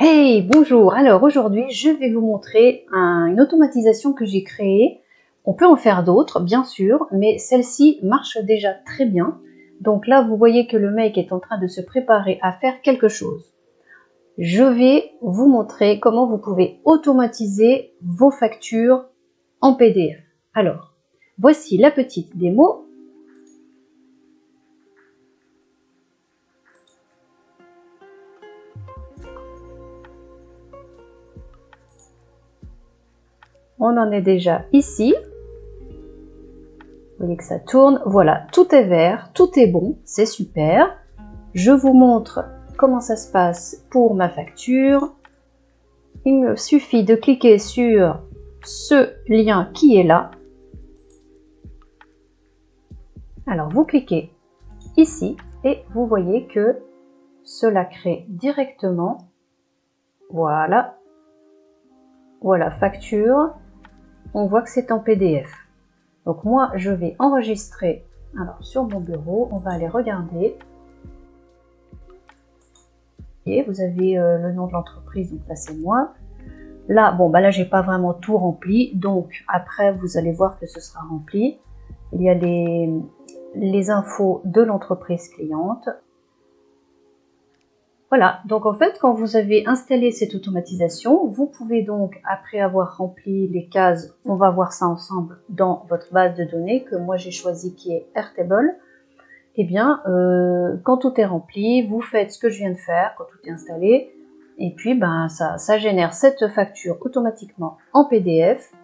Hey, bonjour! Alors aujourd'hui, je vais vous montrer une automatisation que j'ai créée. On peut en faire d'autres, bien sûr, mais celle-ci marche déjà très bien. Donc là, vous voyez que le mec est en train de se préparer à faire quelque chose. Je vais vous montrer comment vous pouvez automatiser vos factures en PDF. Alors, voici la petite démo. On en est déjà ici. Vous voyez que ça tourne. Voilà, tout est vert, tout est bon, c'est super. Je vous montre comment ça se passe pour ma facture. Il me suffit de cliquer sur ce lien qui est là. Alors vous cliquez ici et vous voyez que cela crée directement. Voilà. Voilà, facture. On voit que c'est en PDF. Donc moi, je vais enregistrer. Alors sur mon bureau, on va aller regarder. Et vous avez le nom de l'entreprise, donc là c'est moi. Là, bon, bah là j'ai pas vraiment tout rempli, donc après vous allez voir que ce sera rempli. Il y a les infos de l'entreprise cliente. Voilà, donc en fait, quand vous avez installé cette automatisation, vous pouvez donc, après avoir rempli les cases, on va voir ça ensemble dans votre base de données que moi j'ai choisi qui est Airtable. Eh bien, quand tout est rempli, vous faites ce que je viens de faire, quand tout est installé, et puis ben, ça génère cette facture automatiquement en PDF.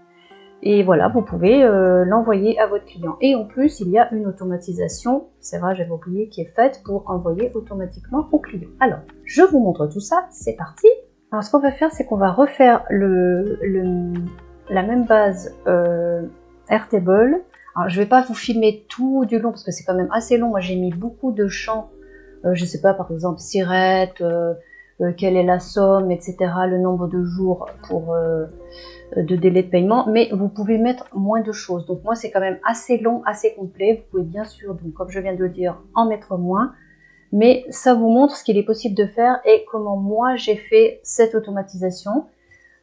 Et voilà, vous pouvez l'envoyer à votre client. Et en plus, il y a une automatisation, c'est vrai, j'avais oublié, qui est faite pour envoyer automatiquement au client. Alors, je vous montre tout ça, c'est parti. Alors, ce qu'on va faire, c'est qu'on va refaire la même base Airtable. Alors, je ne vais pas vous filmer tout du long, parce que c'est quand même assez long. Moi, j'ai mis beaucoup de champs, je ne sais pas, par exemple, sirette, quelle est la somme, etc., le nombre de jours pour... de délai de paiement, mais vous pouvez mettre moins de choses. Donc moi, c'est quand même assez long, assez complet. Vous pouvez bien sûr, donc comme je viens de le dire, en mettre moins, mais ça vous montre ce qu'il est possible de faire et comment moi j'ai fait cette automatisation.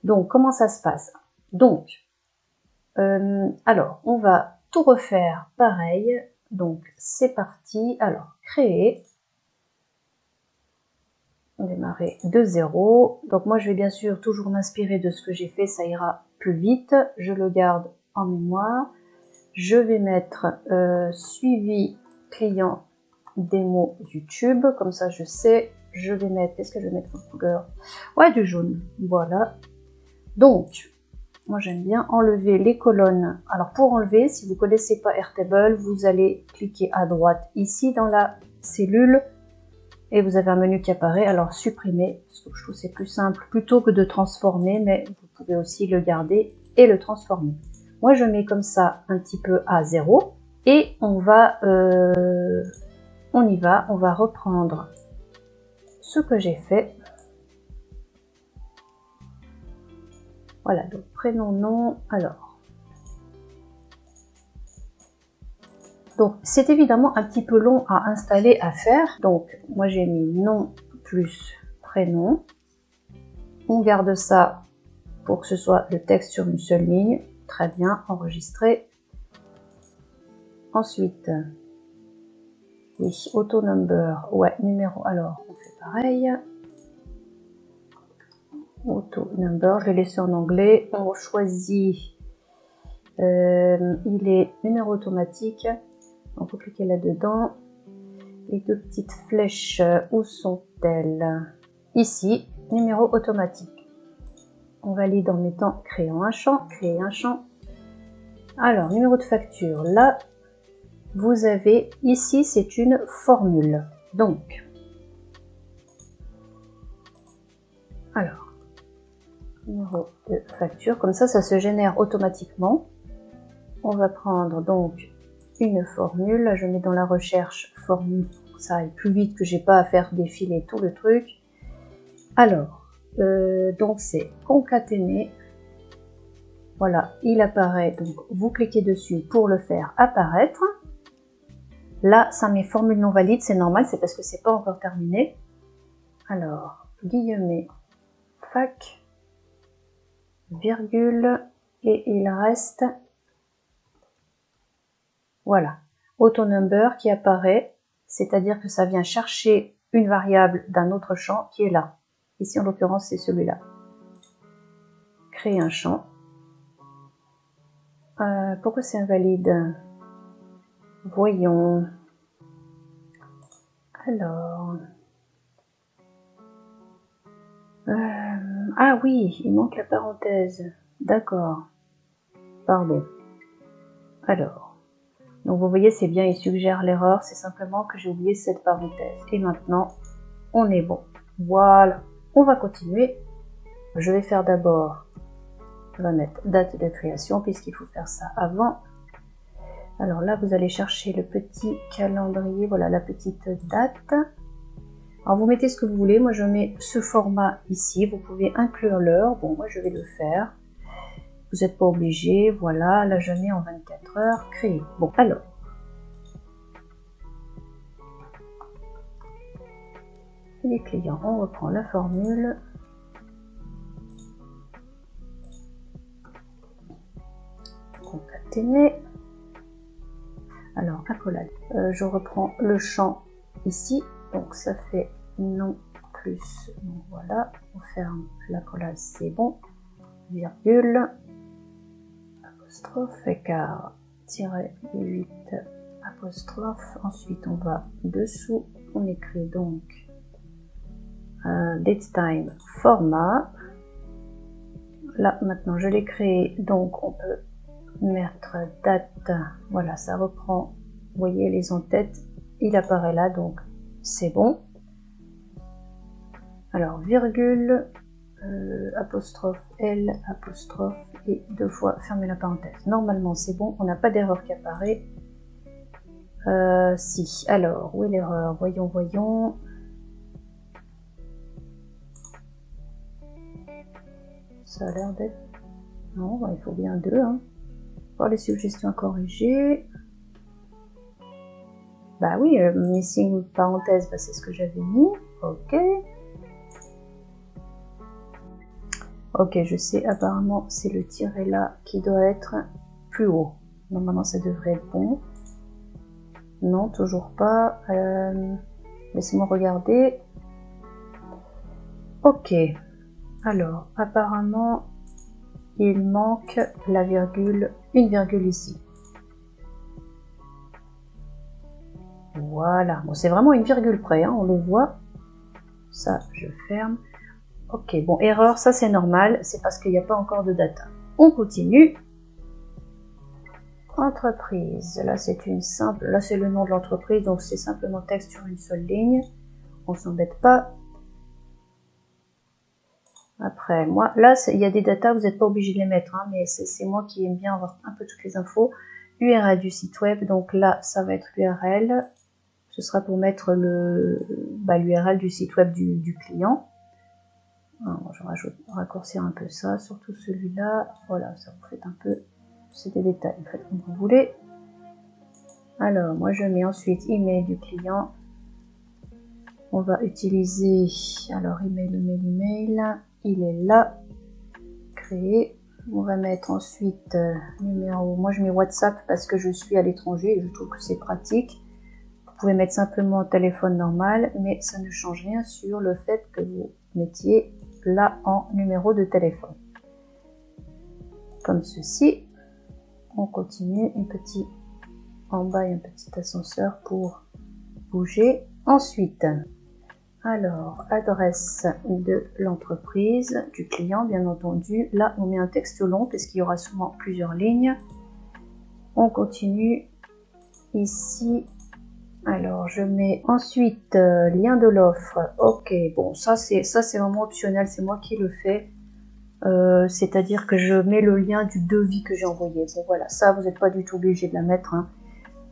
Donc comment ça se passe? Donc, alors on va tout refaire pareil. Donc c'est parti. Alors créer. Démarrer de zéro. Donc moi je vais bien sûr toujours m'inspirer de ce que j'ai fait, ça ira plus vite. Je le garde en mémoire. Je vais mettre suivi client démo YouTube, comme ça je sais. Je vais mettre, qu'est-ce que je vais mettre en couleur? Ouais, du jaune, voilà. Donc, moi j'aime bien enlever les colonnes. Alors pour enlever, si vous ne connaissez pas Airtable, vous allez cliquer à droite ici dans la cellule. Et vous avez un menu qui apparaît, alors supprimer, parce que je trouve c'est plus simple, plutôt que de transformer, mais vous pouvez aussi le garder et le transformer. Moi je mets comme ça un petit peu à 0, et on y va, on va reprendre ce que j'ai fait. Voilà, donc prénom, nom, alors. Donc c'est évidemment un petit peu long à installer, à faire. Donc moi j'ai mis nom plus prénom. On garde ça pour que ce soit le texte sur une seule ligne. Très bien, enregistré. Ensuite, oui, auto number, ouais, numéro, alors on fait pareil. Auto number, je l'ai laissé en anglais. On choisit, il est numéro automatique. Donc vous cliquez là-dedans. Les deux petites flèches, où sont-elles? Ici, numéro automatique. On valide en mettant créant un champ, créer un champ. Alors, numéro de facture, là, vous avez, ici, c'est une formule. Donc, alors, numéro de facture, comme ça se génère automatiquement. On va prendre donc une formule. Là, je mets dans la recherche formule pour que ça aille plus vite, que j'ai pas à faire défiler tout le truc. Alors, donc c'est concaténer. Voilà, il apparaît, donc vous cliquez dessus pour le faire apparaître. Là, ça met formule non valide, c'est normal, c'est parce que c'est pas encore terminé. Alors, guillemets, tac, virgule, et il reste, voilà, autonumber qui apparaît, c'est-à-dire que ça vient chercher une variable d'un autre champ qui est là. Ici, en l'occurrence, c'est celui-là. Créer un champ. Pourquoi c'est invalide? Voyons. Alors... ah oui, il manque la parenthèse. D'accord. Pardon. Alors. Donc vous voyez, c'est bien, il suggère l'erreur. C'est simplement que j'ai oublié cette parenthèse. Et maintenant, on est bon. Voilà. On va continuer. Je vais faire d'abord... On va mettre date de création puisqu'il faut faire ça avant. Alors là, vous allez chercher le petit calendrier. Voilà, la petite date. Alors vous mettez ce que vous voulez, moi je mets ce format ici, vous pouvez inclure l'heure, bon moi je vais le faire, vous n'êtes pas obligé, voilà, là je mets en 24 heures, créer. Bon alors, les clients, on reprend la formule, concaténer, alors accolade, je reprends le champ ici, donc ça fait nom plus, donc voilà, on ferme l'accolade, c'est bon, virgule, apostrophe, écart, tiret 8, apostrophe, ensuite on va dessous, on écrit donc date time, format, là maintenant je l'ai créé, donc on peut mettre date, voilà ça reprend, vous voyez les en-têtes, il apparaît là, donc c'est bon. Alors virgule, apostrophe L, apostrophe et deux fois fermer la parenthèse. Normalement c'est bon, on n'a pas d'erreur qui apparaît. Si, alors où est l'erreur? Voyons, voyons. Ça a l'air d'être... Non, il faut bien deux. Hein. Voir les suggestions à corriger. Bah oui, missing parenthèse, bah, c'est ce que j'avais mis. Ok. Ok, je sais, apparemment c'est le tiret là qui doit être plus haut. Normalement ça devrait être bon. Non, toujours pas. Laissez-moi regarder. Ok. Alors, apparemment, il manque la virgule, une virgule ici. Voilà. Bon, c'est vraiment une virgule près, hein, on le voit. Ça, je ferme. Ok, bon, erreur, ça c'est normal, c'est parce qu'il n'y a pas encore de data. On continue. Entreprise, là c'est une simple, là c'est le nom de l'entreprise, donc c'est simplement texte sur une seule ligne. On s'embête pas. Après, moi, là il y a des datas, vous n'êtes pas obligé de les mettre, hein, mais c'est moi qui aime bien avoir un peu toutes les infos. URL du site web, donc là ça va être l'URL. Ce sera pour mettre l'URL du site web du client. Alors, je rajoute, raccourcir un peu ça, surtout celui-là. Voilà, ça vous fait un peu, c'est des détails, faites comme vous voulez. Alors, moi je mets ensuite email du client. On va utiliser, alors email, il est là, créé. On va mettre ensuite numéro, moi je mets WhatsApp parce que je suis à l'étranger et je trouve que c'est pratique. Vous pouvez mettre simplement téléphone normal, mais ça ne change rien sur le fait que vous mettiez là en numéro de téléphone. Comme ceci. On continue, un petit en bas et un petit ascenseur pour bouger. Ensuite, alors, adresse de l'entreprise, du client, bien entendu. Là, on met un texte long parce qu'il y aura souvent plusieurs lignes. On continue ici. Alors, je mets ensuite lien de l'offre. Ok, bon, ça c'est vraiment optionnel, c'est moi qui le fais. C'est-à-dire que je mets le lien du devis que j'ai envoyé. Bon, voilà, ça, vous n'êtes pas du tout obligé de la mettre. Hein.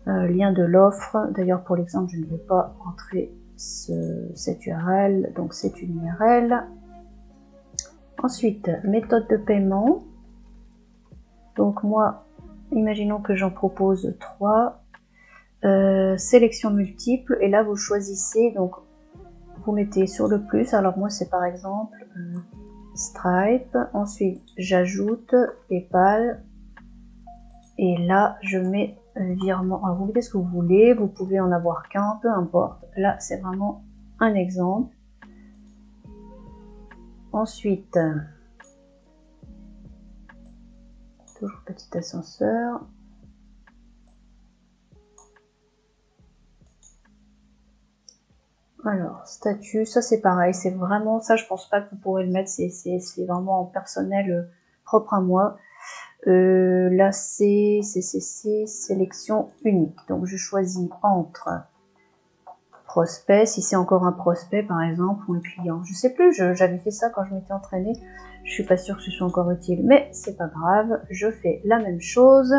Lien de l'offre. D'ailleurs, pour l'exemple, je ne vais pas entrer cette URL. Donc, c'est une URL. Ensuite, méthode de paiement. Donc, moi, imaginons que j'en propose 3. Sélection multiple. Et là, vous choisissez. Donc, vous mettez sur le plus. Alors, moi, c'est par exemple Stripe. Ensuite, j'ajoute PayPal. Et là, je mets un virement. Alors, vous mettez ce que vous voulez. Vous pouvez en avoir qu'un, peu importe. Là, c'est vraiment un exemple. Ensuite, toujours petit ascenseur. Alors, statut, ça c'est pareil, c'est vraiment ça, je pense pas que vous pourrez le mettre, c'est vraiment en personnel propre à moi. Là, c'est sélection unique. Donc, je choisis entre prospect, si c'est encore un prospect par exemple, ou un client. Je sais plus, j'avais fait ça quand je m'étais entraînée. Je suis pas sûre que ce soit encore utile, mais c'est pas grave. Je fais la même chose.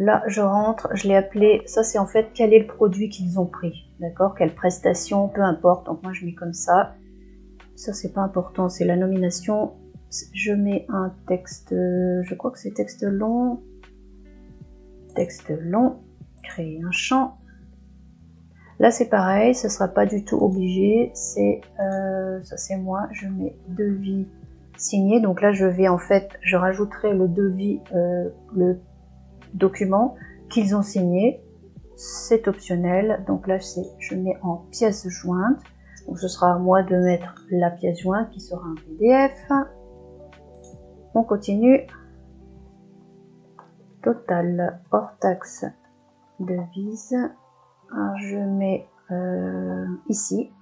Là, je rentre, je l'ai appelé, ça c'est en fait quel est le produit qu'ils ont pris, d'accord? Quelle prestation, peu importe, donc moi je mets comme ça. Ça c'est pas important, c'est la nomination. Je mets un texte, je crois que c'est texte long, créer un champ. Là c'est pareil, ce sera pas du tout obligé, c'est ça c'est moi, je mets devis signé, donc là je vais en fait, je rajouterai le devis, le document qu'ils ont signé, c'est optionnel, donc là je mets en pièce jointe, donc ce sera à moi de mettre la pièce jointe qui sera un PDF. On continue. Total hors taxe devise. Alors je mets ici.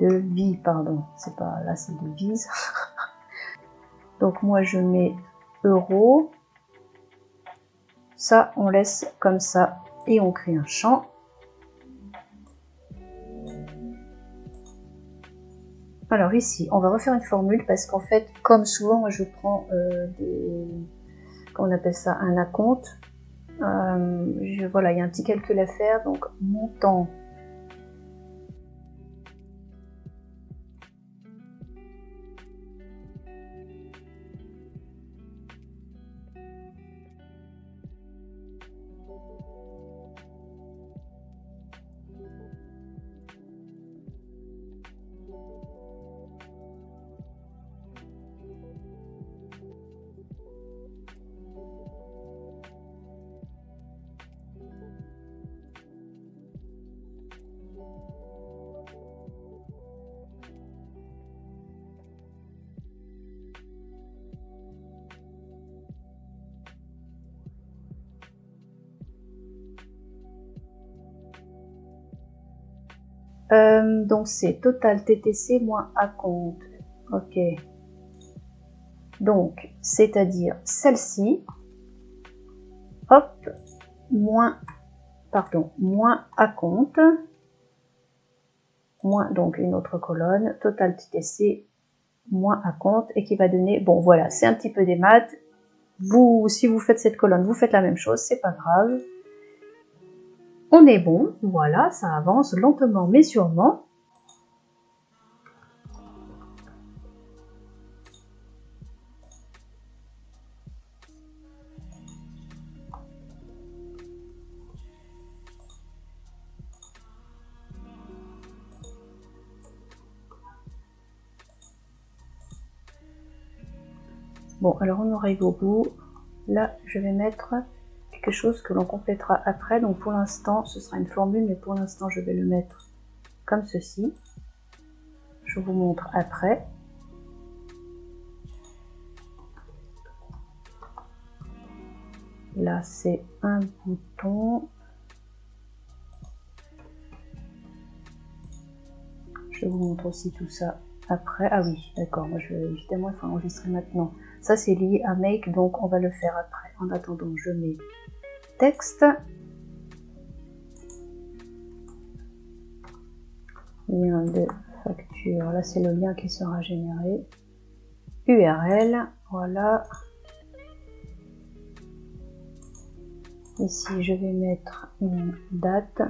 Devis, pardon, c'est pas là, c'est devise. Donc moi je mets euros. Ça on laisse comme ça et on crée un champ. Alors ici, on va refaire une formule parce qu'en fait, comme souvent, moi je prends comment on appelle ça, un acompte. Voilà, il y a un petit calcul à faire, donc montant. Donc c'est total TTC moins acompte. Ok. Donc, c'est-à-dire celle-ci, hop, moins acompte, moins donc une autre colonne, total TTC moins acompte, et qui va donner, bon voilà, c'est un petit peu des maths. Vous, si vous faites cette colonne, vous faites la même chose, c'est pas grave. On est bon, voilà, ça avance lentement mais sûrement. Bon, alors on arrive au bout. Là, je vais mettre quelque chose que l'on complétera après. Donc pour l'instant, ce sera une formule, mais pour l'instant, je vais le mettre comme ceci. Je vous montre après. Là, c'est un bouton. Je vous montre aussi tout ça après. Ah oui, d'accord, moi je vais évidemment il faut enregistrer maintenant. Ça c'est lié à Make, donc on va le faire après. En attendant, je mets texte. Lien de facture, là c'est le lien qui sera généré. URL, voilà. Ici je vais mettre une date.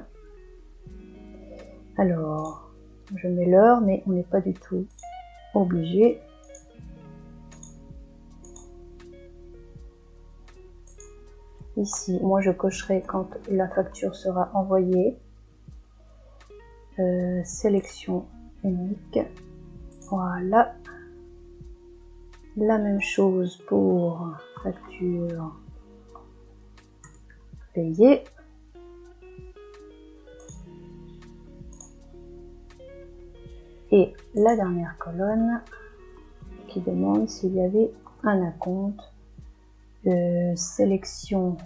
Alors, je mets l'heure, mais on n'est pas du tout obligé. Ici, moi je cocherai quand la facture sera envoyée. sélection unique. Voilà. La même chose pour facture payée. Et la dernière colonne qui demande s'il y avait un acompte. Sélection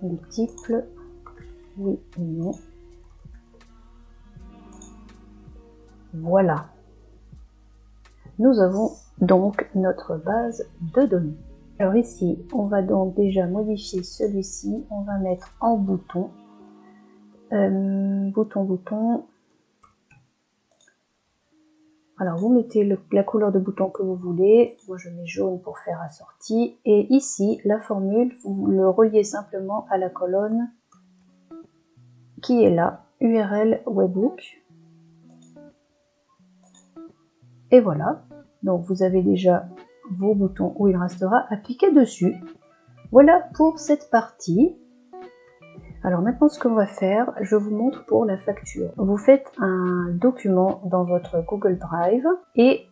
multiple, oui ou non. Voilà. Nous avons donc notre base de données. Alors ici, on va donc déjà modifier celui-ci. On va mettre en bouton. Bouton. Alors vous mettez la couleur de bouton que vous voulez. Moi je mets jaune pour faire assorti. Et ici, la formule, vous le reliez simplement à la colonne qui est là, URL webhook. Et voilà. Donc vous avez déjà vos boutons où il restera à cliquer dessus. Voilà pour cette partie. Alors maintenant ce qu'on va faire, je vous montre pour la facture. Vous faites un document dans votre Google Drive et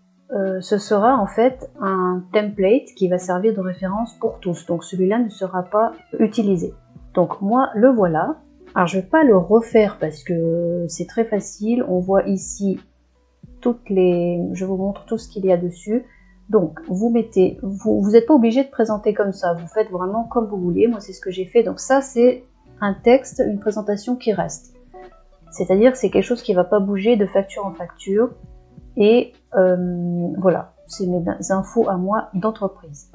ce sera en fait un template qui va servir de référence pour tous. Donc celui-là ne sera pas utilisé. Donc moi le voilà. Alors je ne vais pas le refaire parce que c'est très facile. On voit ici je vous montre tout ce qu'il y a dessus. Donc vous mettez, vous n'êtes pas obligé de présenter comme ça. Vous faites vraiment comme vous voulez. Moi c'est ce que j'ai fait. Donc ça c'est un texte, une présentation qui reste. C'est-à-dire que c'est quelque chose qui ne va pas bouger de facture en facture. Et voilà, c'est mes infos à moi d'entreprise.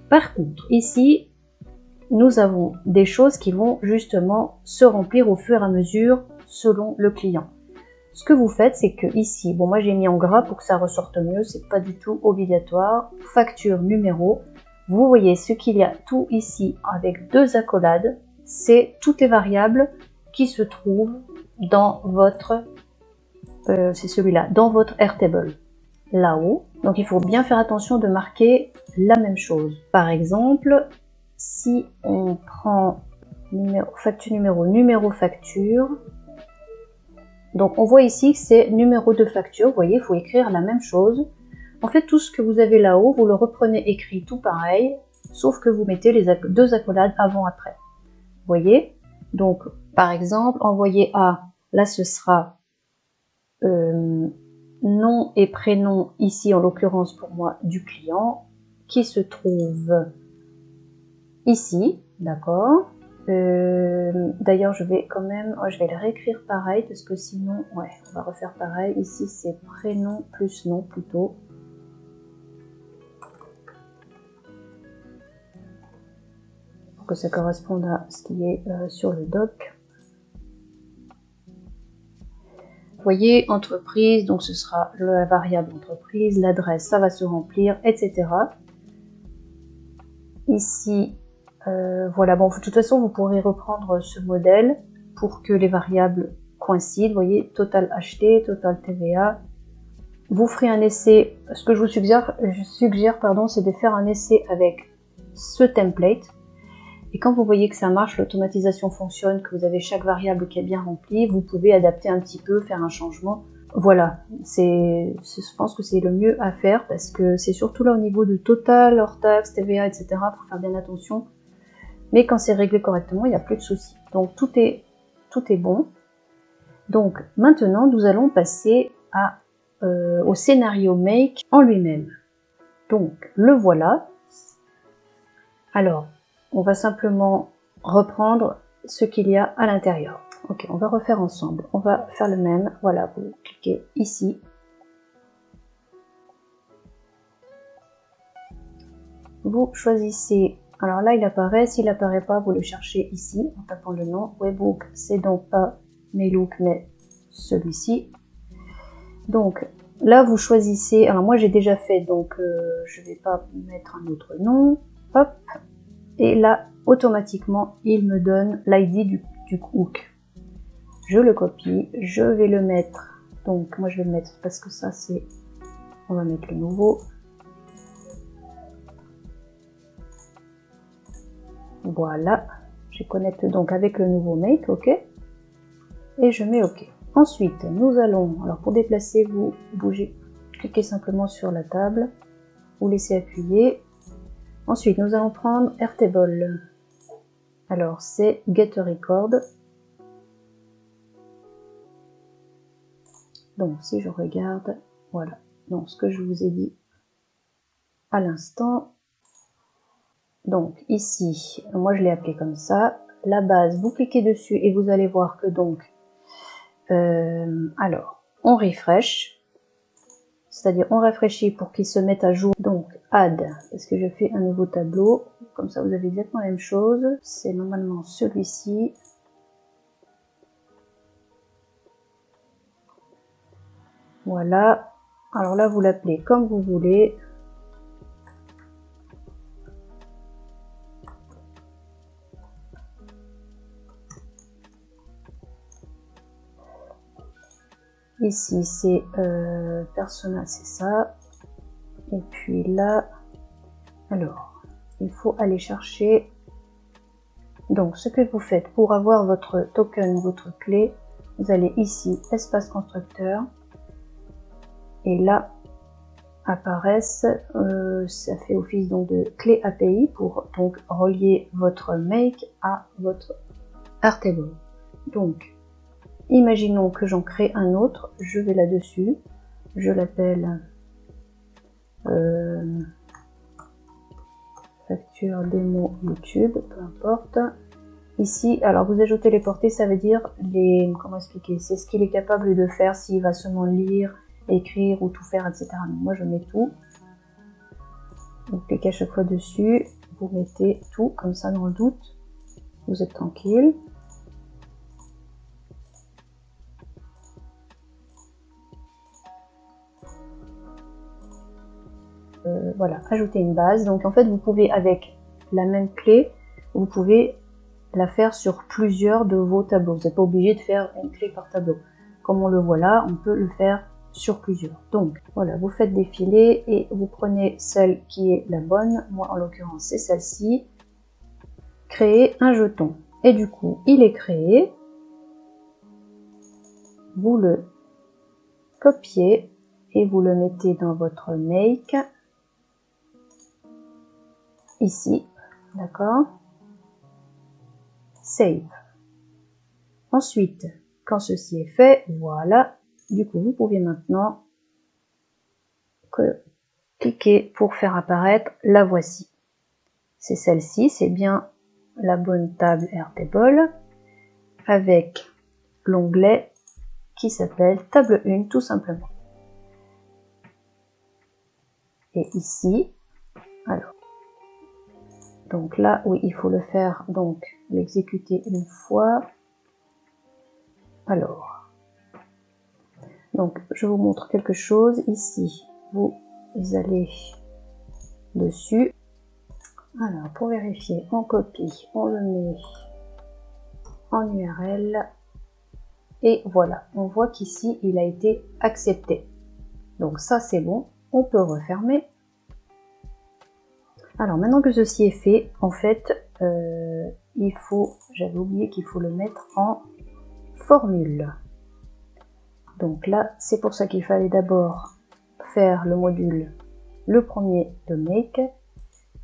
Par contre, ici, nous avons des choses qui vont justement se remplir au fur et à mesure selon le client. Ce que vous faites, c'est que ici, bon moi j'ai mis en gras pour que ça ressorte mieux, c'est pas du tout obligatoire. Facture, numéro, vous voyez ce qu'il y a tout ici avec deux accolades. C'est toutes les variables qui se trouvent dans votre, c'est celui-là, dans votre Airtable, là-haut. Donc il faut bien faire attention de marquer la même chose. Par exemple, si on prend numéro facture, donc on voit ici que c'est numéro de facture, vous voyez, il faut écrire la même chose. En fait, tout ce que vous avez là-haut, vous le reprenez écrit tout pareil, sauf que vous mettez les deux accolades avant-après. Vous voyez, donc par exemple, envoyer à, là ce sera nom et prénom, ici en l'occurrence pour moi du client, qui se trouve ici, d'accord. D'ailleurs je vais quand même, je vais le réécrire pareil parce que sinon, ouais, on va refaire pareil. Ici c'est prénom plus nom plutôt. Que ça corresponde à ce qui est sur le doc. Vous voyez, entreprise, donc ce sera la variable entreprise, l'adresse, ça va se remplir, etc. Ici, voilà, bon, de toute façon, vous pourrez reprendre ce modèle pour que les variables coïncident. Vous voyez, total acheté, total TVA. Vous ferez un essai, ce que je vous suggère, c'est de faire un essai avec ce template. Et quand vous voyez que ça marche, l'automatisation fonctionne, que vous avez chaque variable qui est bien remplie, vous pouvez adapter un petit peu, faire un changement. Voilà, je pense que c'est le mieux à faire parce que c'est surtout là au niveau de total, hors taxe, TVA, etc. pour faire bien attention. Mais quand c'est réglé correctement, il n'y a plus de soucis. Donc tout est bon. Donc maintenant, nous allons passer au scénario Make en lui-même. Donc le voilà. Alors, on va simplement reprendre ce qu'il y a à l'intérieur. Ok, on va refaire ensemble. On va faire le même. Voilà, vous cliquez ici. Vous choisissez. Alors là, il apparaît. S'il n'apparaît pas, vous le cherchez ici en tapant le nom. Webhook, c'est donc pas Mailook, mais celui-ci. Donc là, vous choisissez. Alors moi, j'ai déjà fait, donc je ne vais pas mettre un autre nom. Hop. Et là, automatiquement, il me donne l'ID du hook. Je le copie, je vais le mettre. Donc, moi, je vais le mettre parce que ça, c'est... On va mettre le nouveau. Voilà. Je connecte donc avec le nouveau make, ok. et je mets OK. Ensuite, nous allons, alors pour déplacer, vous bougez, cliquez simplement sur la table, vous laissez appuyer. Ensuite, nous allons prendre Airtable. Alors, c'est Get a Record. Donc, si je regarde, voilà. Donc, ce que je vous ai dit à l'instant. Donc, ici, moi je l'ai appelé comme ça. La base, vous cliquez dessus et vous allez voir que donc, alors, on refresh. C'est-à-dire, on rafraîchit pour qu'il se mette à jour. Donc, add, parce que je fais un nouveau tableau. Comme ça, vous avez exactement la même chose. C'est normalement celui-ci. Voilà. Alors là, vous l'appelez comme vous voulez. Ici, c'est persona, c'est ça. Et puis là, alors, il faut aller chercher. Donc, ce que vous faites pour avoir votre token, votre clé, vous allez ici, espace constructeur. Et là, apparaissent, ça fait office donc de clé API pour donc relier votre make à votre Airtable. Donc, imaginons que j'en crée un autre, je vais là-dessus, je l'appelle facture démo YouTube, peu importe. Ici, alors vous ajoutez les portées, ça veut dire les, comment expliquer, c'est ce qu'il est capable de faire, s'il va seulement lire, écrire ou tout faire, etc. Donc moi je mets tout. Vous cliquez à chaque fois dessus, vous mettez tout, comme ça dans le doute, vous êtes tranquille. Voilà, ajouter une base. Donc en fait, vous pouvez avec la même clé, vous pouvez la faire sur plusieurs de vos tableaux. Vous n'êtes pas obligé de faire une clé par tableau. Comme on le voit là, on peut le faire sur plusieurs. Donc voilà, vous faites défiler et vous prenez celle qui est la bonne. Moi en l'occurrence, c'est celle-ci. Créer un jeton. Et du coup, il est créé. Vous le copiez et vous le mettez dans votre make. Ici, d'accord? Save. Ensuite, quand ceci est fait, voilà, du coup, vous pouvez maintenant cliquer pour faire apparaître la voici. C'est celle-ci, c'est bien la bonne table Airtable avec l'onglet qui s'appelle table 1 tout simplement. Et ici, alors, donc là, oui, il faut le faire, donc l'exécuter une fois. Alors, donc je vous montre quelque chose ici. Vous allez dessus. Alors, pour vérifier, on copie, on le met en URL. Et voilà, on voit qu'ici, il a été accepté. Donc ça, c'est bon. On peut refermer. Alors, maintenant que ceci est fait, en fait, il faut, j'avais oublié qu'il faut le mettre en formule. Donc là, c'est pour ça qu'il fallait d'abord faire le module, le premier de make.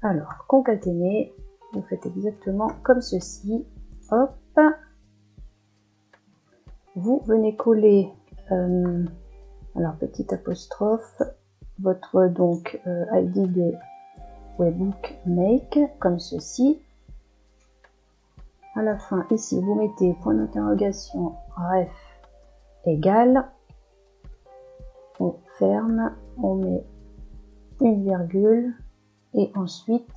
Alors, concaténer, vous faites exactement comme ceci. Hop. Vous venez coller, alors petit apostrophe, votre donc ID de webbook make, comme ceci. À la fin, ici, vous mettez point d'interrogation ref égale. On ferme, on met une virgule et ensuite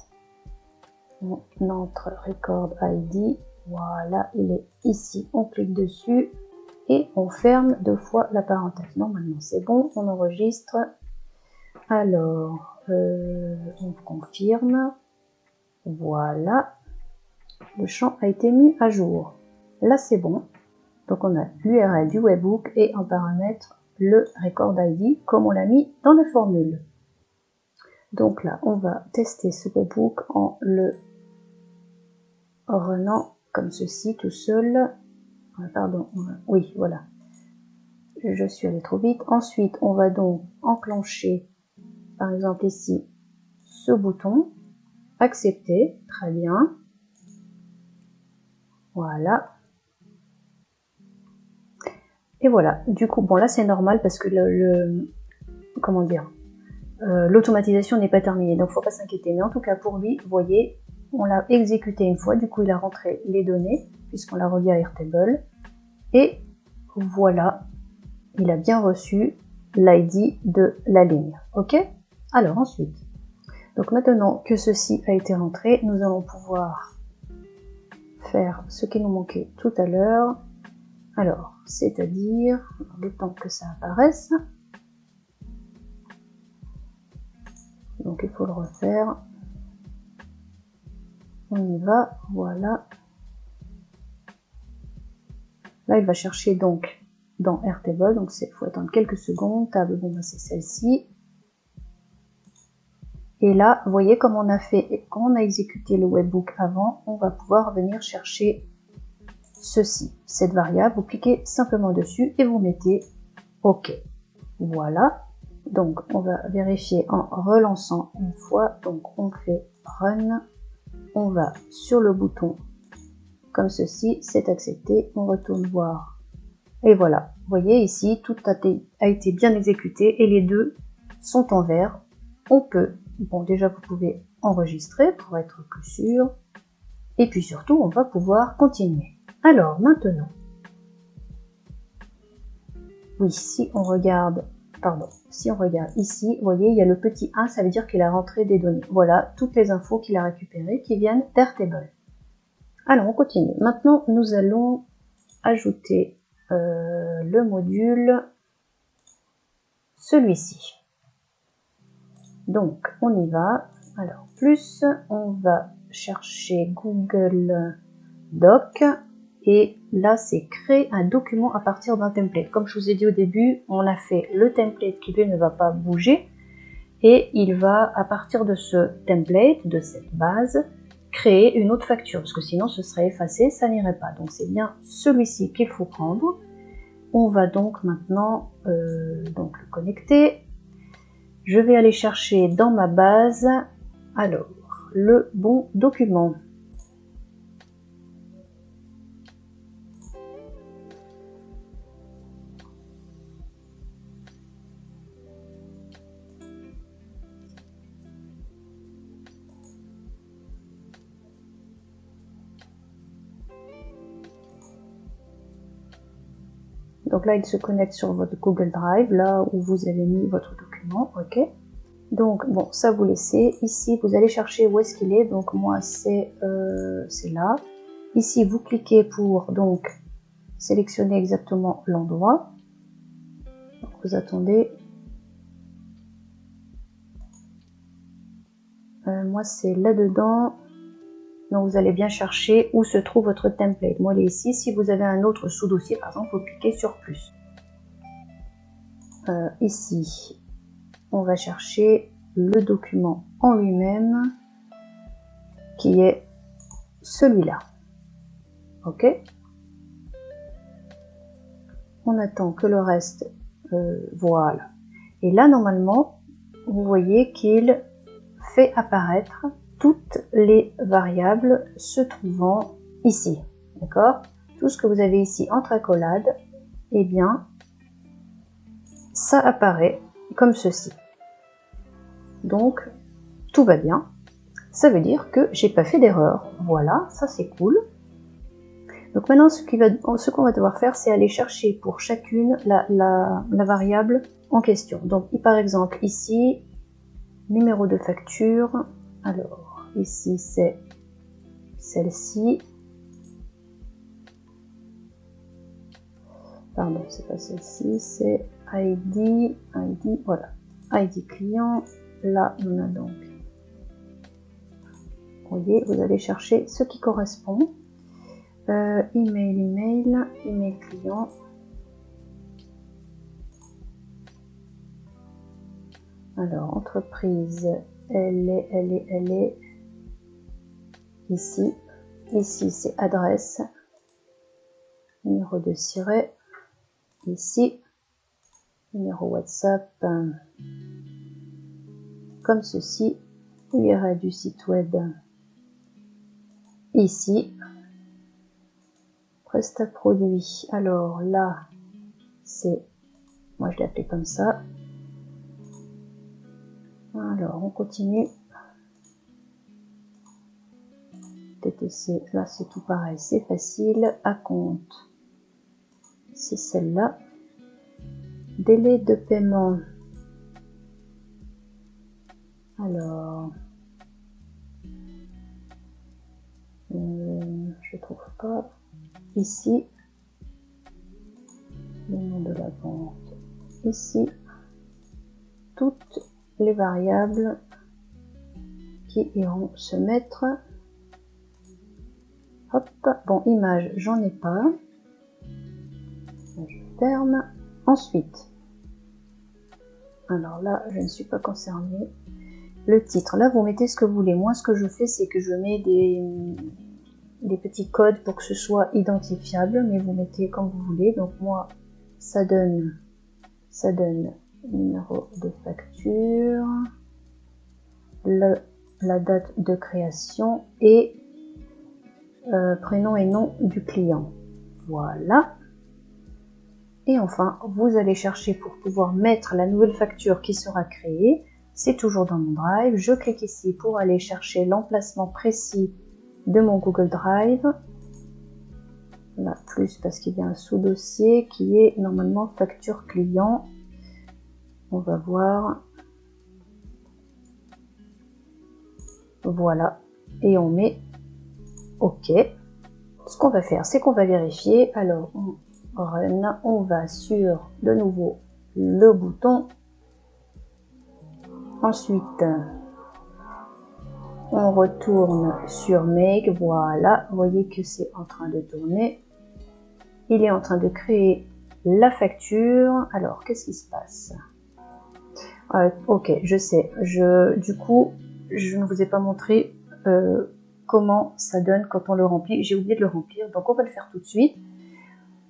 on entre record ID. Voilà, il est ici. On clique dessus et on ferme 2 fois la parenthèse. Normalement, c'est bon. On enregistre. Alors, on confirme. Voilà. Le champ a été mis à jour. Là, c'est bon. Donc, on a l'URL du webbook et en paramètre le record ID comme on l'a mis dans la formule. Donc là, on va tester ce webbook en le renant comme ceci tout seul. Pardon, oui, voilà. Je suis allée trop vite. Ensuite, on va donc enclencher, par exemple ici, ce bouton. Accepter, très bien. Voilà. Et voilà. Du coup, bon là c'est normal parce que comment dire, l'automatisation n'est pas terminée, donc faut pas s'inquiéter. Mais en tout cas pour lui, vous voyez, on l'a exécuté une fois, du coup il a rentré les données puisqu'on l'a relié à Airtable. Et voilà, il a bien reçu l'ID de la ligne. Ok? Alors ensuite, donc maintenant que ceci a été rentré, nous allons pouvoir faire ce qui nous manquait tout à l'heure. Alors, c'est-à-dire le temps que ça apparaisse. Donc il faut le refaire. On y va, voilà. Là, il va chercher donc dans Airtable, donc il faut attendre quelques secondes. Table, bon, bah, c'est celle-ci. Et là, vous voyez comme on a fait, quand on a exécuté le webbook avant, on va pouvoir venir chercher ceci, cette variable. Vous cliquez simplement dessus et vous mettez OK. Voilà. Donc, on va vérifier en relançant une fois. Donc, on fait Run. On va sur le bouton comme ceci, c'est accepté. On retourne voir. Et voilà. Vous voyez ici, tout a été bien exécuté et les deux sont en vert. On peut, bon déjà vous pouvez enregistrer pour être plus sûr. Et puis surtout, on va pouvoir continuer. Alors maintenant, oui, si on regarde ici, vous voyez, il y a le petit 1, ça veut dire qu'il a rentré des données. Voilà, toutes les infos qu'il a récupérées qui viennent d'Airtable. Alors, on continue. Maintenant, nous allons ajouter le module, celui-ci. Donc, on y va. Alors, plus, on va chercher Google Doc. Et là, c'est créer un document à partir d'un template. Comme je vous ai dit au début, on a fait le template qui lui ne va pas bouger. Et il va, à partir de ce template, de cette base, créer une autre facture. Parce que sinon, ce serait effacé, ça n'irait pas. Donc, c'est bien celui-ci qu'il faut prendre. On va donc maintenant donc le connecter. Je vais aller chercher dans ma base, alors, le bon document. Donc là, il se connecte sur votre Google Drive, là où vous avez mis votre document, ok. Donc, bon, ça vous laissez. Ici, vous allez chercher où est-ce qu'il est. Donc, moi, c'est là. Ici, vous cliquez pour, donc, sélectionner exactement l'endroit. Vous attendez. Moi, c'est là-dedans. Donc, vous allez bien chercher où se trouve votre template. Moi, elle est ici. Si vous avez un autre sous-dossier, par exemple, vous cliquez sur plus. Ici, on va chercher le document en lui-même, qui est celui-là. Ok. On attend que le reste, voilà. Et là, normalement, vous voyez qu'il fait apparaître toutes les variables se trouvant ici. D'accord? Tout ce que vous avez ici entre accolades, eh bien, ça apparaît comme ceci. Donc, tout va bien. Ça veut dire que j'ai pas fait d'erreur. Voilà, ça c'est cool. Donc maintenant, ce qu'on va devoir faire, c'est aller chercher pour chacune la variable en question. Donc, par exemple, ici, numéro de facture. Alors, ici, c'est celle-ci. Pardon, c'est pas celle-ci, c'est ID, voilà. ID client. Là, on a donc, vous voyez, vous allez chercher ce qui correspond. Email client. Alors, entreprise, elle est ici. Ici, c'est adresse. numéro de siret, ici, numéro WhatsApp, comme ceci, URL du site web, ici, Presta produit. Alors là, c'est, moi je l'ai appelé comme ça. Alors on continue. TTC, là c'est tout pareil, c'est facile. À compte, c'est celle-là. Délai de paiement. Alors, je trouve pas. Ici, le nom de la vente. Ici, toutes les variables qui iront se mettre. Hop, bon, image, j'en ai pas. Je ferme. Ensuite, alors là, je ne suis pas concernée. Le titre, là, vous mettez ce que vous voulez. Moi, ce que je fais, c'est que je mets des petits codes pour que ce soit identifiable, mais vous mettez comme vous voulez. Donc moi, ça donne numéro de facture, la date de création et prénom et nom du client. Voilà. Et enfin, vous allez chercher pour pouvoir mettre la nouvelle facture qui sera créée. C'est toujours dans mon Drive. Je clique ici pour aller chercher l'emplacement précis de mon Google Drive. Là, plus parce qu'il y a un sous-dossier qui est normalement facture client. On va voir. Voilà. Et on met OK. Ce qu'on va faire, c'est qu'on va vérifier. Alors, on run, on va sur de nouveau le bouton. Ensuite, on retourne sur Make. Voilà, vous voyez que c'est en train de tourner. Il est en train de créer la facture. Alors, qu'est-ce qui se passe? Ok, je sais. Du coup, je ne vous ai pas montré comment ça donne quand on le remplit. J'ai oublié de le remplir, donc on va le faire tout de suite.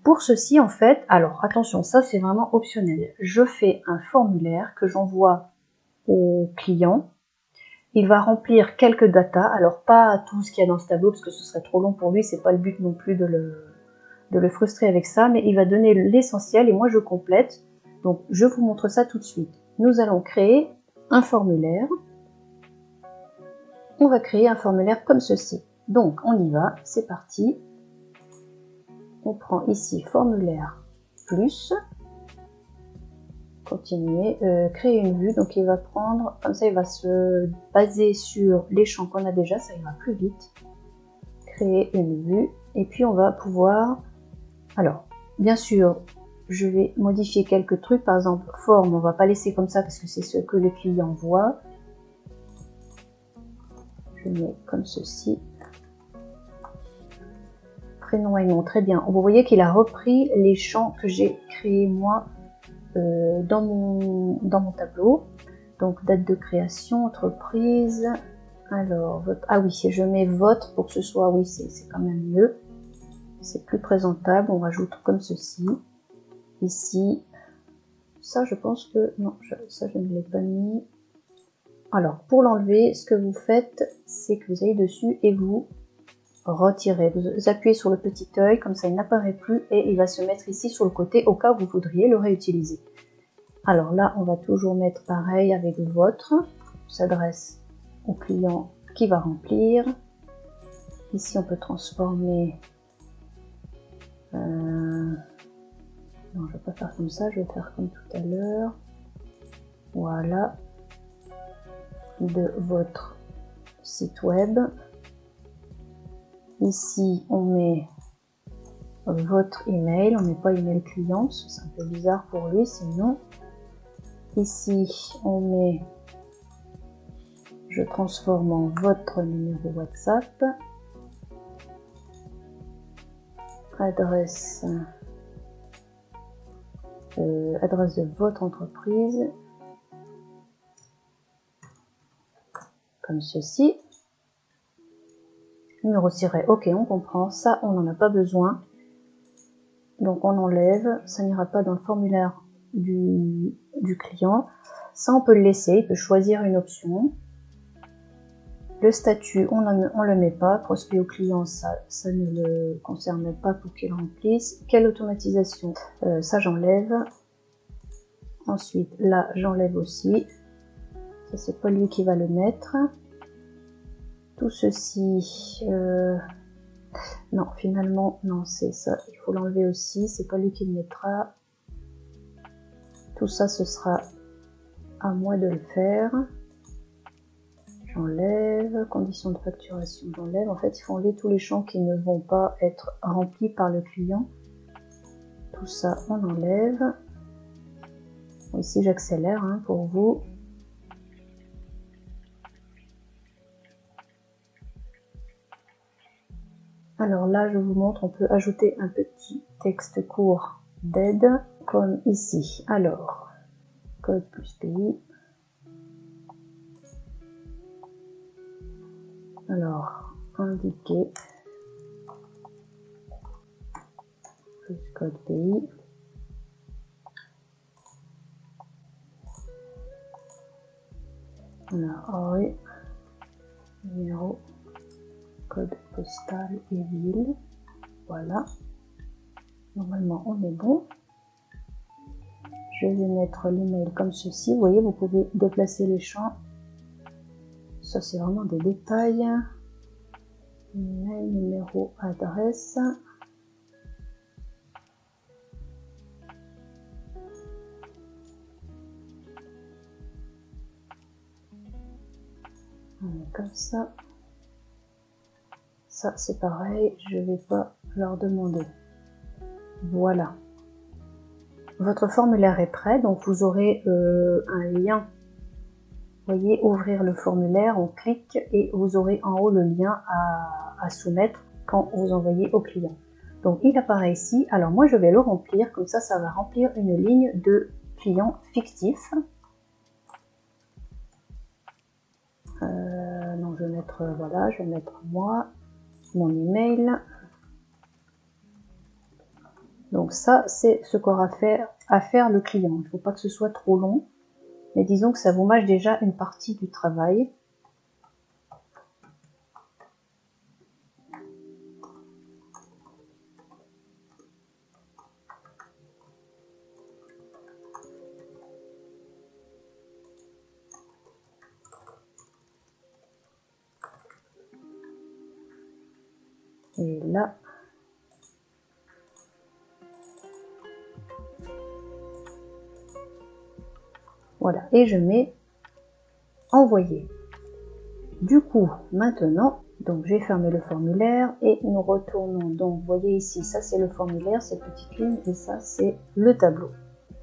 Pour ceci, en fait, alors attention, ça c'est vraiment optionnel. Je fais un formulaire que j'envoie au client. Il va remplir quelques datas, alors pas tout ce qu'il y a dans ce tableau parce que ce serait trop long pour lui, c'est pas le but non plus de le frustrer avec ça, mais il va donner l'essentiel et moi je complète. Donc je vous montre ça tout de suite. Nous allons créer un formulaire. On va créer un formulaire comme ceci. Donc on y va, c'est parti. On prend ici formulaire plus. Continuer, créer une vue, donc il va prendre, comme ça il va se baser sur les champs qu'on a déjà, ça ira plus vite. Créer une vue, et puis on va pouvoir, alors, bien sûr, je vais modifier quelques trucs, par exemple, forme, on va pas laisser comme ça parce que c'est ce que le client voit. Je mets comme ceci. Prénom et nom, très bien. Vous voyez qu'il a repris les champs que j'ai créés moi dans mon tableau. Donc date de création, entreprise. Alors, ah oui, je mets votre pour que ce soit, oui, c'est quand même mieux. C'est plus présentable. On rajoute comme ceci. Ici, ça je pense que, non, ça je ne l'ai pas mis. Alors, pour l'enlever, ce que vous faites, c'est que vous allez dessus et vous retirez. Vous appuyez sur le petit œil, comme ça il n'apparaît plus et il va se mettre ici sur le côté au cas où vous voudriez le réutiliser. Alors là, on va toujours mettre pareil avec votre, s'adresse au client qui va remplir. Ici, on peut transformer. Non, je ne vais pas faire comme ça, je vais faire comme tout à l'heure. Voilà. De votre site web. Ici, on met votre email, on ne met pas email client, parce que c'est un peu bizarre pour lui sinon. Ici, on met, je transforme en votre numéro WhatsApp. Adresse, adresse de votre entreprise. Comme ceci. Numéro tiré, ok, on comprend. Ça, on n'en a pas besoin. Donc on enlève, ça n'ira pas dans le formulaire du client. Ça on peut le laisser, il peut choisir une option. Le statut, on le met pas, prospect au client, ça ne le concerne pas pour qu'il remplisse. Quelle automatisation? Ça j'enlève. Ensuite là j'enlève aussi. Ça c'est pas lui qui va le mettre. Tout ceci, non finalement non c'est ça, il faut l'enlever aussi, c'est pas lui qui le mettra. Tout ça ce sera à moi de le faire. J'enlève, conditions de facturation, j'enlève. En fait, il faut enlever tous les champs qui ne vont pas être remplis par le client. Tout ça, on enlève. Bon, ici, j'accélère hein, pour vous. Alors là, je vous montre, on peut ajouter un petit texte court d'aide, comme ici. Alors, code plus pays. Alors, indiquer plus code pays. On a rue, numéro, code postal et ville. Voilà. Normalement, on est bon. Je vais mettre l'email comme ceci. Vous voyez, vous pouvez déplacer les champs. Ça, c'est vraiment des détails. Email, numéro, adresse. On met comme ça. Ça, c'est pareil. Je ne vais pas leur demander. Voilà. Votre formulaire est prêt. Donc, vous aurez un lien. Vous voyez, ouvrir le formulaire, on clique et vous aurez en haut le lien à soumettre quand vous envoyez au client. Donc il apparaît ici, alors moi je vais le remplir, comme ça ça va remplir une ligne de client fictif. Donc je vais mettre, voilà, je vais mettre moi, mon email. Donc ça c'est ce qu'aura à faire le client, il ne faut pas que ce soit trop long. Mais disons que ça vous mâche déjà une partie du travail. Et là, voilà, et je mets envoyer. Du coup, maintenant, donc j'ai fermé le formulaire et nous retournons. Donc, vous voyez ici, ça c'est le formulaire, cette petite ligne, et ça c'est le tableau.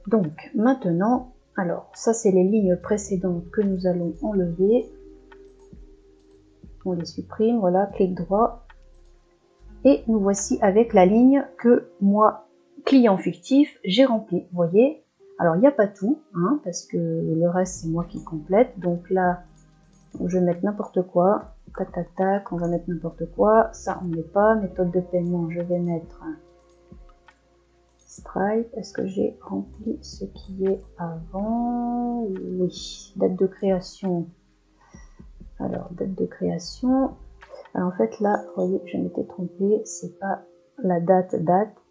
Donc, maintenant, alors, ça c'est les lignes précédentes que nous allons enlever. On les supprime, voilà, clic droit. Et nous voici avec la ligne que moi, client fictif, j'ai remplie. Vous voyez? Alors, il n'y a pas tout, hein, parce que le reste, c'est moi qui complète. Donc là, je vais mettre n'importe quoi. Tac, tac, tac, on va mettre n'importe quoi. Ça, on ne met pas. Méthode de paiement, je vais mettre Stripe. Est-ce que j'ai rempli ce qui est avant? Oui. Date de création. Alors, date de création. Alors, en fait, là, vous voyez, je m'étais trompée. C'est pas la date,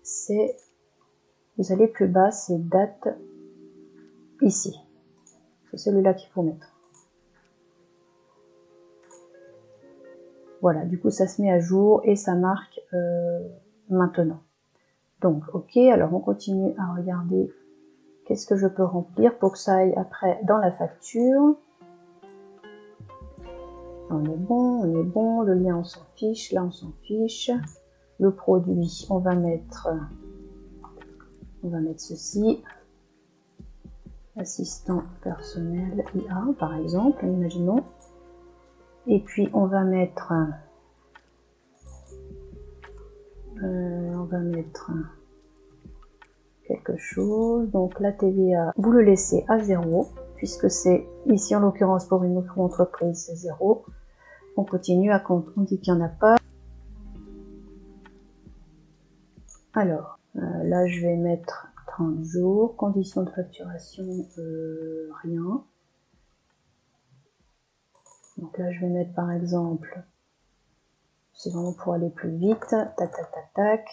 c'est... Vous allez plus bas, c'est date ici. C'est celui-là qu'il faut mettre. Voilà, du coup, ça se met à jour et ça marque maintenant. Donc, ok, alors on continue à regarder qu'est-ce que je peux remplir pour que ça aille après dans la facture. On est bon, le lien on s'en fiche, là on s'en fiche. Le produit, on va mettre ceci. Assistant personnel IA par exemple, imaginons. Et puis on va mettre quelque chose. Donc la TVA, vous le laissez à 0, puisque c'est ici en l'occurrence pour une micro-entreprise, c'est 0. On continue à compte, on dit qu'il n'y en a pas. Alors, Là, je vais mettre 30 jours. Conditions de facturation, rien. Donc là, je vais mettre par exemple, c'est vraiment pour aller plus vite. Tac, tac, tac, tac.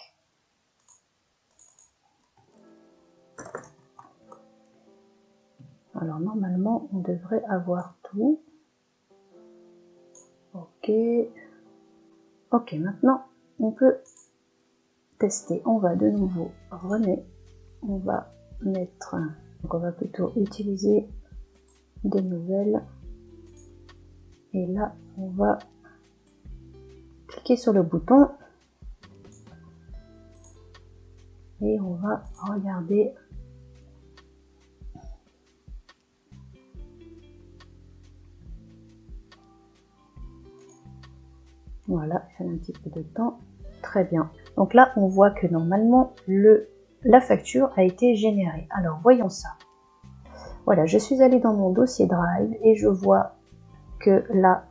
Alors normalement, on devrait avoir tout. Ok. Ok, maintenant, on peut tester. On va de nouveau remettre. On va mettre. Donc on va plutôt utiliser des nouvelles. Et là, on va cliquer sur le bouton. Et on va regarder. Voilà, il fallait un petit peu de temps. Très bien. Donc là, on voit que normalement, la facture a été générée. Alors, voyons ça. Voilà, je suis allée dans mon dossier Drive et je vois que là,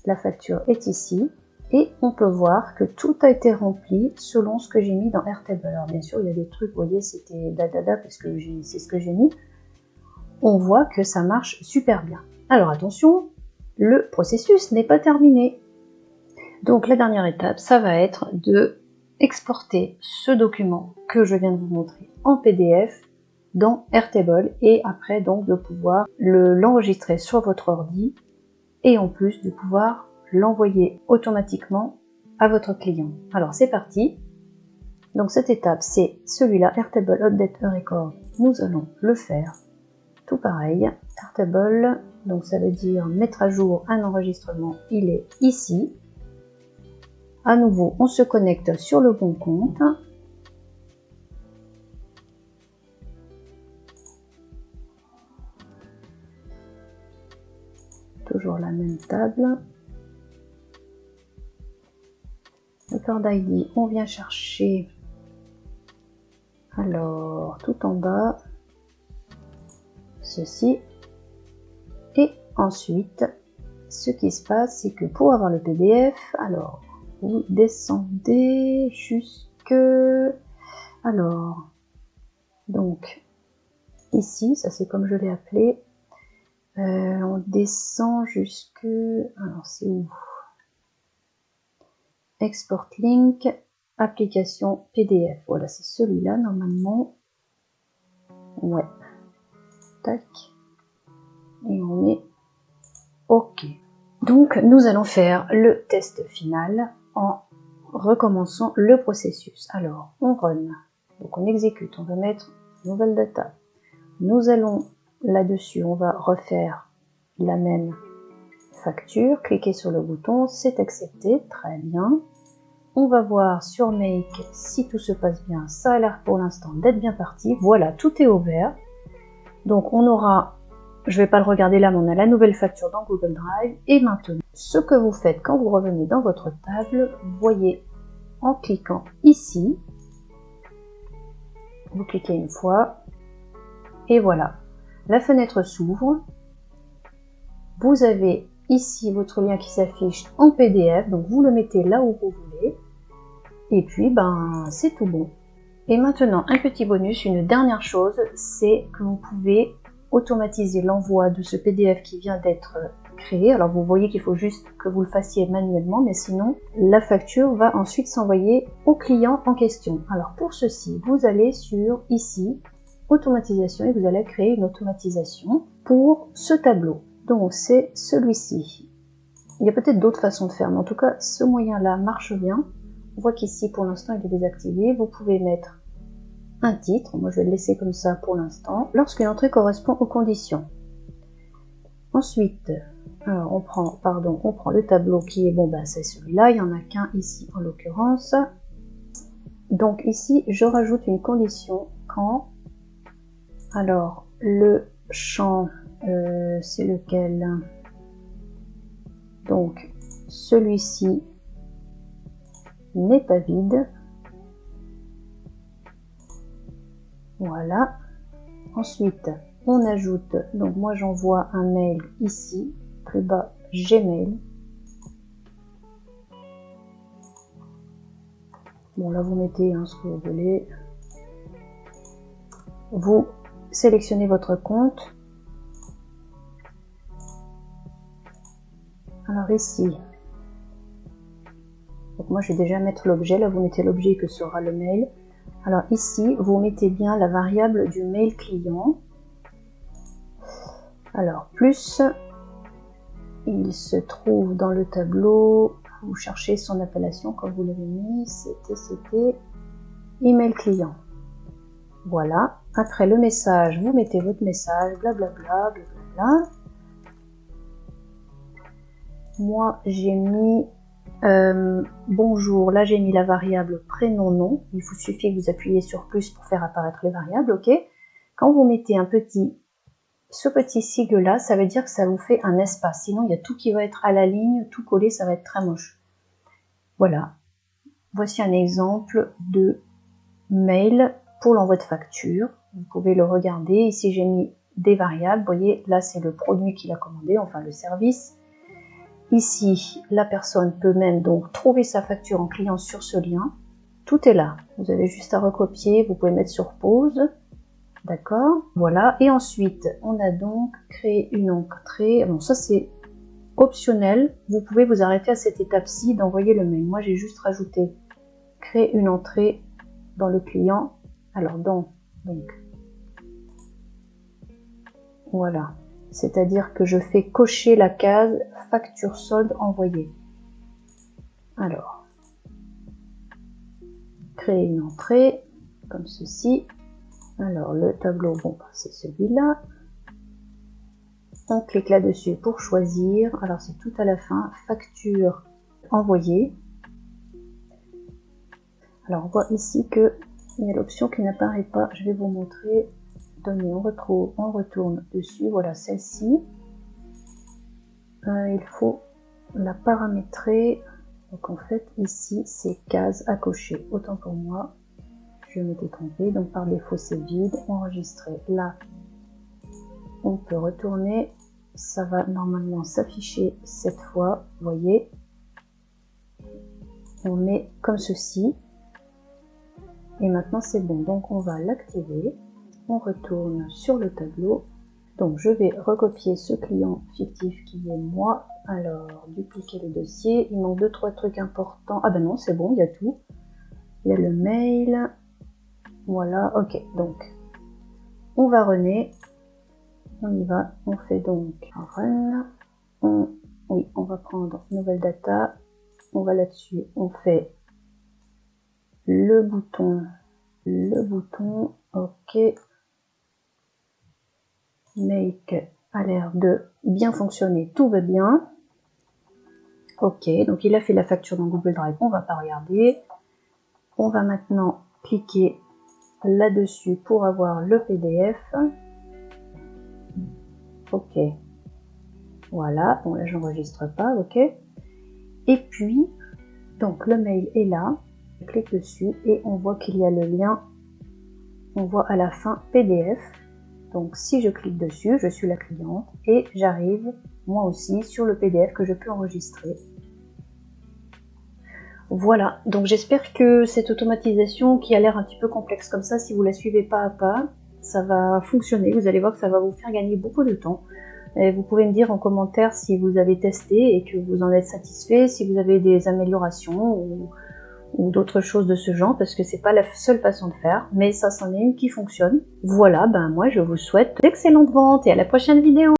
la facture est ici. Et on peut voir que tout a été rempli selon ce que j'ai mis dans Airtable. Alors bien sûr, il y a des trucs, vous voyez, c'était dadada parce que c'est ce que j'ai mis. On voit que ça marche super bien. Alors attention, le processus n'est pas terminé. Donc la dernière étape, ça va être de exporter ce document que je viens de vous montrer en PDF dans Airtable et après donc de pouvoir l'enregistrer sur votre ordi et en plus de pouvoir l'envoyer automatiquement à votre client. Alors c'est parti. Donc cette étape, c'est celui-là, Airtable Update a Record. Nous allons le faire tout pareil. Airtable, donc ça veut dire mettre à jour un enregistrement, il est ici. À nouveau, on se connecte sur le bon compte. Toujours la même table. Record ID, on vient chercher. Alors, tout en bas, ceci. Et ensuite, ce qui se passe, c'est que pour avoir le PDF, alors, vous descendez jusque... Alors, donc, ici, ça c'est comme je l'ai appelé, on descend jusque... Alors, c'est où? Export link, application PDF. Voilà, c'est celui-là, normalement. Ouais. Tac. Et on met OK. Donc, nous allons faire le test final en recommençant le processus. Alors, on run. Donc, on exécute. On va mettre nouvelle data. Nous allons là-dessus, on va refaire la même facture. Cliquez sur le bouton, c'est accepté. Très bien. On va voir sur Make si tout se passe bien. Ça a l'air pour l'instant d'être bien parti. Voilà, tout est ouvert. Donc, on aura... Je ne vais pas le regarder là, mais on a la nouvelle facture dans Google Drive. Et maintenant, ce que vous faites quand vous revenez dans votre table, vous voyez en cliquant ici, vous cliquez une fois, et voilà, la fenêtre s'ouvre. Vous avez ici votre lien qui s'affiche en PDF, donc vous le mettez là où vous voulez, et puis ben c'est tout bon. Et maintenant, un petit bonus, une dernière chose, c'est que vous pouvez automatiser l'envoi de ce PDF qui vient d'être créé. Alors vous voyez qu'il faut juste que vous le fassiez manuellement, mais sinon la facture va ensuite s'envoyer au client en question. Alors pour ceci, vous allez sur ici, automatisation, et vous allez créer une automatisation pour ce tableau. Donc c'est celui-ci. Il y a peut-être d'autres façons de faire, mais en tout cas ce moyen-là marche bien. On voit qu'ici pour l'instant il est désactivé. Vous pouvez mettre un titre, moi je vais le laisser comme ça pour l'instant, lorsqu'une entrée correspond aux conditions. Ensuite, alors on prend le tableau qui est, bon ben c'est celui-là, il n'y en a qu'un ici en l'occurrence. Donc ici, je rajoute une condition quand, alors le champ, c'est lequel? Donc celui-ci n'est pas vide. Voilà. Ensuite, on ajoute, donc moi j'envoie un mail ici, plus bas Gmail. Bon, là, vous mettez ce que vous voulez. Vous sélectionnez votre compte. Alors ici, donc moi je vais déjà mettre l'objet, là vous mettez l'objet que sera le mail. Alors ici, vous mettez bien la variable du mail client. Alors plus, il se trouve dans le tableau, vous cherchez son appellation comme vous l'avez mis, c'était email client. Voilà, après le message, vous mettez votre message, blablabla, blablabla. Moi, j'ai mis bonjour. Là, j'ai mis la variable prénom nom. Il vous suffit que vous appuyez sur plus pour faire apparaître les variables, ok? Quand vous mettez ce petit sigle là, ça veut dire que ça vous fait un espace. Sinon, il y a tout qui va être à la ligne, tout collé, ça va être très moche. Voilà. Voici un exemple de mail pour l'envoi de facture. Vous pouvez le regarder. Ici, j'ai mis des variables. Vous voyez, là, c'est le produit qu'il a commandé, enfin le service. Ici, la personne peut même donc trouver sa facture en cliquant sur ce lien. Tout est là. Vous avez juste à recopier. Vous pouvez mettre sur pause. D'accord. Voilà. Et ensuite, on a donc créé une entrée. Bon, ça c'est optionnel. Vous pouvez vous arrêter à cette étape-ci d'envoyer le mail. Moi, j'ai juste rajouté créer une entrée dans le client. Alors, donc voilà. C'est-à-dire que je fais cocher la case facture solde envoyée. Alors, créer une entrée comme ceci. Alors, le tableau, bon, c'est celui-là. On clique là-dessus pour choisir. Alors, c'est tout à la fin. Facture envoyée. Alors, on voit ici qu'il y a l'option qui n'apparaît pas. Je vais vous montrer. Données, on retourne dessus. Voilà, celle-ci. Il faut la paramétrer. Donc, en fait, ici, c'est case à cocher. Autant pour moi. Je m'étais trompée. Donc, par défaut, c'est vide. Enregistrer. Là, on peut retourner. Ça va normalement s'afficher cette fois. Vous voyez. On met comme ceci. Et maintenant, c'est bon. Donc, on va l'activer. On retourne sur le tableau. Donc, je vais recopier ce client fictif qui est moi. Alors, dupliquer le dossier. Il manque 2-3 trucs importants. Ah ben non, c'est bon, il y a tout. Il y a le mail. Voilà, ok. Donc, on va runner. On y va. On fait donc run. Oui, on va prendre nouvelle data. On va là-dessus. On fait le bouton. Ok. Make a l'air de bien fonctionner, tout va bien. Ok, donc il a fait la facture dans Google Drive, on va pas regarder. On va maintenant cliquer là-dessus pour avoir le PDF. Ok. Voilà, bon là j'enregistre pas, ok. Et puis, donc le mail est là. Je clique dessus et on voit qu'il y a le lien. On voit à la fin PDF. Donc si je clique dessus, je suis la cliente et j'arrive moi aussi sur le PDF que je peux enregistrer. Voilà, donc j'espère que cette automatisation qui a l'air un petit peu complexe comme ça, si vous la suivez pas à pas, ça va fonctionner. Vous allez voir que ça va vous faire gagner beaucoup de temps. Et vous pouvez me dire en commentaire si vous avez testé et que vous en êtes satisfait, si vous avez des améliorations ou d'autres choses de ce genre, parce que c'est pas la seule façon de faire, mais ça c'en est une qui fonctionne. Voilà, ben moi je vous souhaite d'excellentes ventes et à la prochaine vidéo.